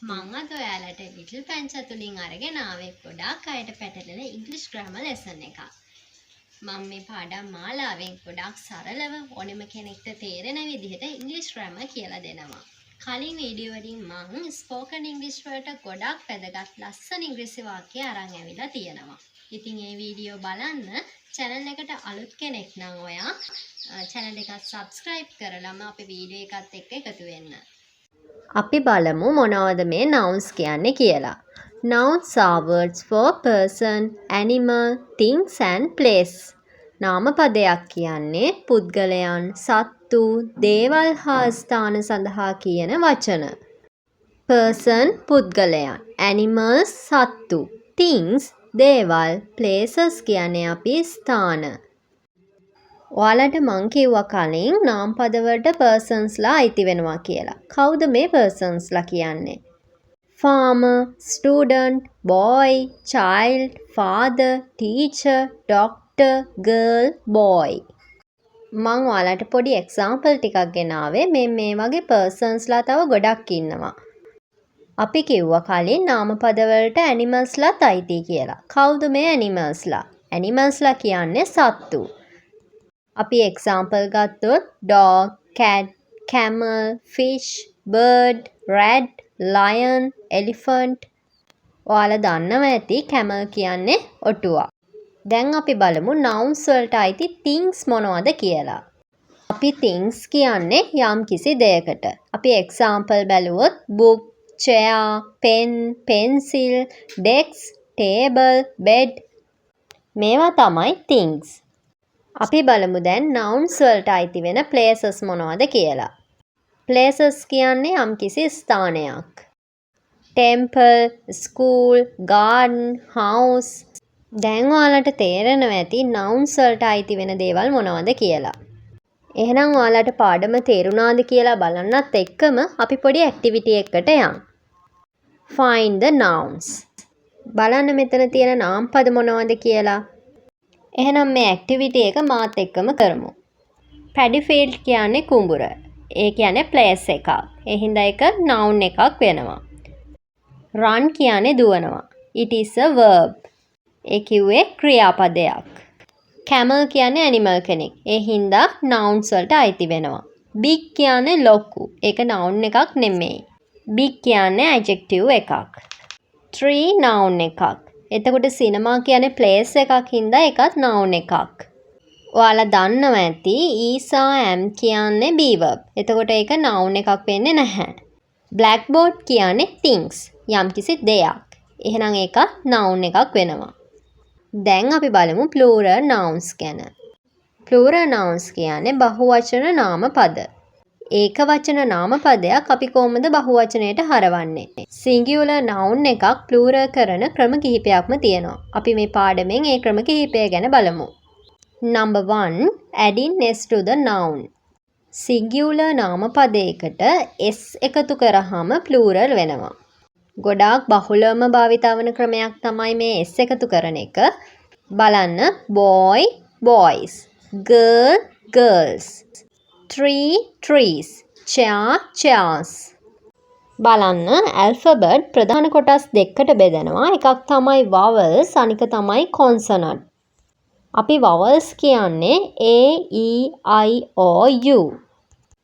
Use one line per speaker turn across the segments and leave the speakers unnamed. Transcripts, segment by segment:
මම අද ඔයාලට ලිටල් පෑන්ට්ස් අතුලින් අරගෙන ආවේ ගොඩාක් අයට පැටලෙන ඉංග්‍රීසි ග්‍රාමර් ලෙසන් එකක්. මම මේ පාඩම් මාලාවෙන් ගොඩාක් සරලව ඕනෙම කෙනෙක්ට තේරෙන විදිහට ඉංග්‍රීසි ග්‍රාමර් කියලා දෙනවා. කලින් වීඩියෝ වලින් මම ස්පෝකන් ඉංග්‍රීසි වලට ගොඩාක් වැදගත් ලස්සන ඉංග්‍රීසි වාක්‍ය අරන් ඇවිල්ලා තියෙනවා. ඉතින් මේ වීඩියෝ බලන්න channel එකට අලුත් කෙනෙක් නම් ඔයා channel එක subscribe කරලාම අපේ වීඩියෝ එකත් එක්ක එකතු වෙන්න. අපි බලමු මොනවද මේ nouns කියන්නේ කියලා. Nouns are words for person, animal, things and place. නාමපදයක් කියන්නේ පුද්ගලයන්, සත්තු, දේවල් හා ස්ථාන සඳහා කියන වචන. person පුද්ගලයන්, animals සත්තු, things දේවල්, places කියන්නේ අපි ස්ථාන. ඔයාලට මං කිව්වා කලින් නාමපද වලට personsලා අයිති වෙනවා කියලා. කවුද මේ personsලා කියන්නේ? farmer, student, boy, child, father, teacher, doctor, girl, boy. මං ඔයාලට පොඩි example ටිකක් ගෙනාවේ. මේ වගේ personsලා තව ගොඩක් ඉන්නවා. අපි කිව්වා කලින් නාමපද වලට animalsලාත් අයිති කියලා. කවුද මේ animalsලා? animalsලා කියන්නේ සත්තු. අපි example ගත්තොත් dog, cat, camel, fish, bird, rat, lion, elephant. ඔයාලා දන්නවා ඇති camel කියන්නේ ඔටුවක්. දැන් අපි බලමු nouns වලට අයිති things මොනවද කියලා. අපි things කියන්නේ යම්කිසි දෙයකට. අපි example බැලුවොත් book, chair, pen, pencil, desk, table, bed. මේවා තමයි things. අපි බලමු දැන් nouns වලට අයිති වෙන places මොනවද කියලා. places කියන්නේ යම්කිසි ස්ථානයක්. temple, school, garden, house. දැන් ඔයාලට තේරෙනවා ඇති nouns වලට අයිති වෙන දේවල් මොනවද කියලා. එහෙනම් ඔයාලට පාඩම තේරුණාද කියලා බලන්නත් එක්කම අපි පොඩි activity එකකට යමු. find the nouns. බලන්න මෙතන තියෙන නාමපද මොනවද කියලා. එහෙනම් මේ ඇක්ටිවිටි එක මාත් එක්කම කරමු. පැඩි ෆීල්ඩ් කියන්නේ කුඹුර. ඒ කියන්නේ ප්ලේස් එකක්. ඒ හින්දා ඒක noun එකක් වෙනවා. run කියන්නේ දුවනවා. it is a verb. ඒ කිව්වේ ක්‍රියාපදයක්. camel කියන්නේ animal කෙනෙක්. ඒ හින්දා nouns වලට අයිති වෙනවා. big කියන්නේ ලොකු. ඒක noun එකක් නෙමෙයි. big කියන්නේ adjective එකක්. tree noun එකක්. එතකොට සිනමා කියන්නේ ප්ලේස් එකක් හින්දා ඒකත් noun එකක්. ඔයාලා දන්නවා ඇති ඊසා am කියන්නේ be verb. එතකොට ඒක noun එකක් වෙන්නේ නැහැ. blackboard කියන්නේ things. යම්කිසි දෙයක්. එහෙනම් ඒක noun එකක් වෙනවා. දැන් අපි බලමු plural nouns ගැන. plural nouns කියන්නේ බහුවචන නාමපද. ඒක වචන නාමපදයක් අපි කොහොමද බහුවචනයට හරවන්නේ? singular noun එකක් plural කරන ක්‍රම කිහිපයක්ම තියෙනවා. අපි මේ පාඩමෙන් ඒ ක්‍රම කිහිපය ගැන බලමු. number 1 adding s to the noun. singular නාමපදයකට s එකතු කරාම plural වෙනවා. ගොඩාක් බහුලවම භාවිත වන ක්‍රමයක් තමයි මේ s එකතු කරන එක. බලන්න boy, boys, girl, girls. tree, trees, chair, chairs. බලන්න alphabet ප්‍රධාන කොටස් දෙකකට බෙදනවා. එකක් තමයි vowels, අනික තමයි consonant. අපි vowels කියන්නේ a, e, i, o, u.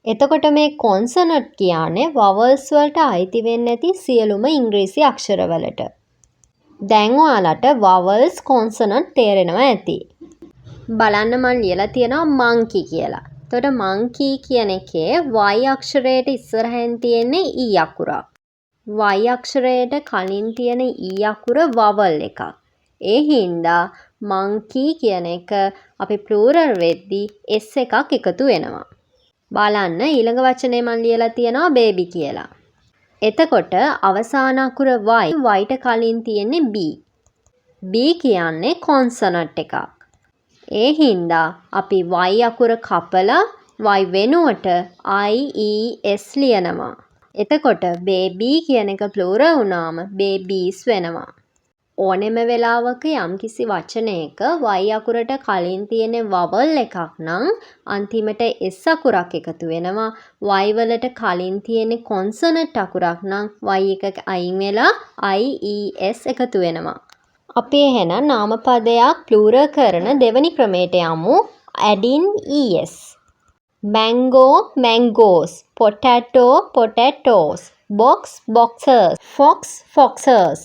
එතකොට මේ consonant කියන්නේ vowels වලට අයිති වෙන්නේ නැති සියලුම ඉංග්‍රීසි අක්ෂරවලට. දැන් ඔයාලට vowels consonant තේරෙනවා ඇති. බලන්න මම ලියලා තියෙනවා monkey කියලා. එතකොට monkey කියන එකේ y අක්ෂරයට ඉස්සරහින් තියෙන්නේ e අකුරක්. y අක්ෂරයට කලින් තියෙන e අකුර vowel එකක්. ඒ හින්දා monkey කියන එක අපි plural වෙද්දී s එකක් එකතු වෙනවා. බලන්න ඊළඟ වචනේ මම ලියලා තියෙනවා baby කියලා. එතකොට අවසාන අකුර y ට කලින් තියෙන්නේ b. b කියන්නේ consonant එකක්. ඒ හින්දා අපි y අකුර කපලා y වෙනුවට i e s ලියනවා. එතකොට baby කියන එක plural වුණාම babies වෙනවා. ඕනෙම වෙලාවක යම්කිසි වචනයක y අකුරට කලින් තියෙන vowel එකක් නම් අන්තිමට s අකුරක් එකතු වෙනවා. y වලට කලින් තියෙන consonant අකුරක් නම් y එක අයින් වෙලා ies එකතු වෙනවා. අපි එහෙනම් නාමපදයක් plural කරන දෙවැනි ක්‍රමයට යමු. adding es. mango mangoes, potato potatoes, box boxes, fox foxes.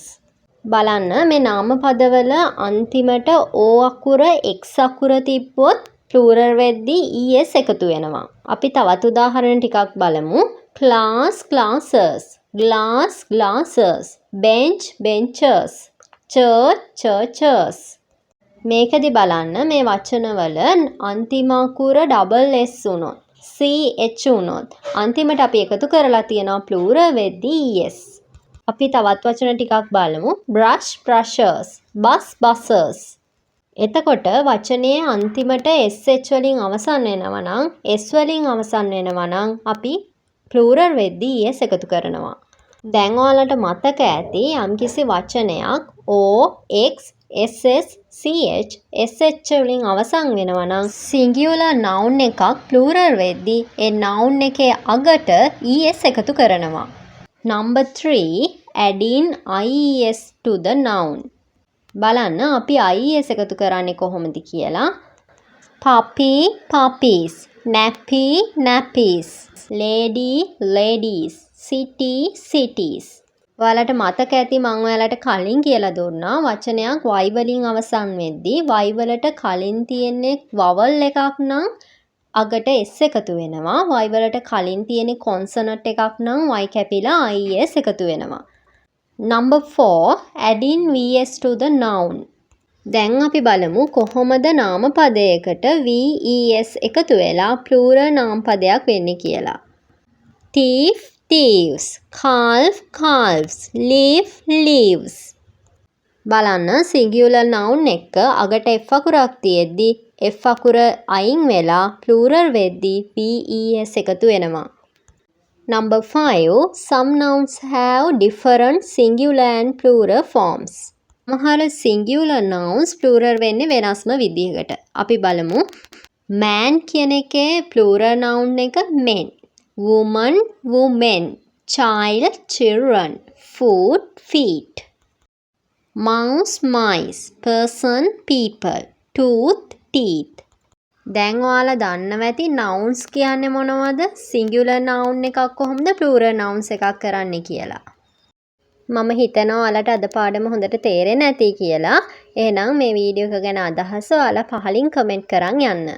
බලන්න මේ නාමපදවල අන්තිමට o අකුර x අකුර තිබ්බොත් plural වෙද්දී es එකතු වෙනවා. අපි තවත් උදාහරණ ටිකක් බලමු. class classes, glass glasses, bench benches, church churches. මේකදි බලන්න මේ වචනවල අන්තිම අකුර double s වුණොත් ch වුණොත් අන්තිමට අපි එකතු කරලා තියෙනවා plural වෙද්දී es. අපි තවත් වචන ටිකක් බලමු. brush brushes, bus buses. එතකොට වචනයේ අන්තිමට sh වලින් අවසන් වෙනවා නම් s වලින් අවසන් වෙනවා නම් අපි plural වෙද්දී es එකතු කරනවා. දැන් ඔයාලට මතක ඇති යම්කිසි වචනයක් o x ss ch sh වලින් අවසන් වෙනවා නම් singular noun එකක් plural වෙද්දී ඒ noun එකේ අගට es එකතු කරනවා. Number 3, adding ies to the noun. බලන්න අපි ies එකතු කරන්නේ කොහොමද කියලා. puppy puppies, nappy nappies, lady ladies, city cities. ඔයාලට මතක ඇති මම ඔයාලට කලින් කියලා දුන්නා වචනයක් y වලින් අවසන් වෙද්දී y වලට කලින් තියෙන්නේ vowel එකක් නම් අගට s එකතු වෙනවා. y වලට කලින් තියෙන consonant එකක් නම් y කැපිලා ies එකතු වෙනවා. Number 4, adding vs to the noun. දැන් අපි බලමු කොහොමද නාමපදයකට ves එකතු වෙලා plural නාමපදයක් වෙන්නේ කියලා. thief thieves, calf calves, leaf leaves. බලන්න singular noun එක අගට f අකුරක් තියෙද්දි f අකුර අයින් වෙලා plural වෙද්දී ves එකතු වෙනවා. Number 5, some nouns have different singular and plural forms. සමහර singular nouns plural වෙන්නේ වෙනස්ම විදිහකට. අපි බලමු. man කියන එකේ plural noun එක men, woman women, child children, food feet, mouse mice, person people, tooth teeth. දැන් ඔයාලා දන්නවා ඇති nouns කියන්නේ මොනවද? singular noun එකක් කොහොමද plural nouns එකක් කරන්නේ කියලා. මම හිතනවා ඔයාලට අද පාඩම හොඳට තේරෙන්නේ නැති කියලා. එහෙනම් මේ වීඩියෝ එක ගැන අදහස ඔයාලා පහලින් කමෙන්ට් කරන් යන්න.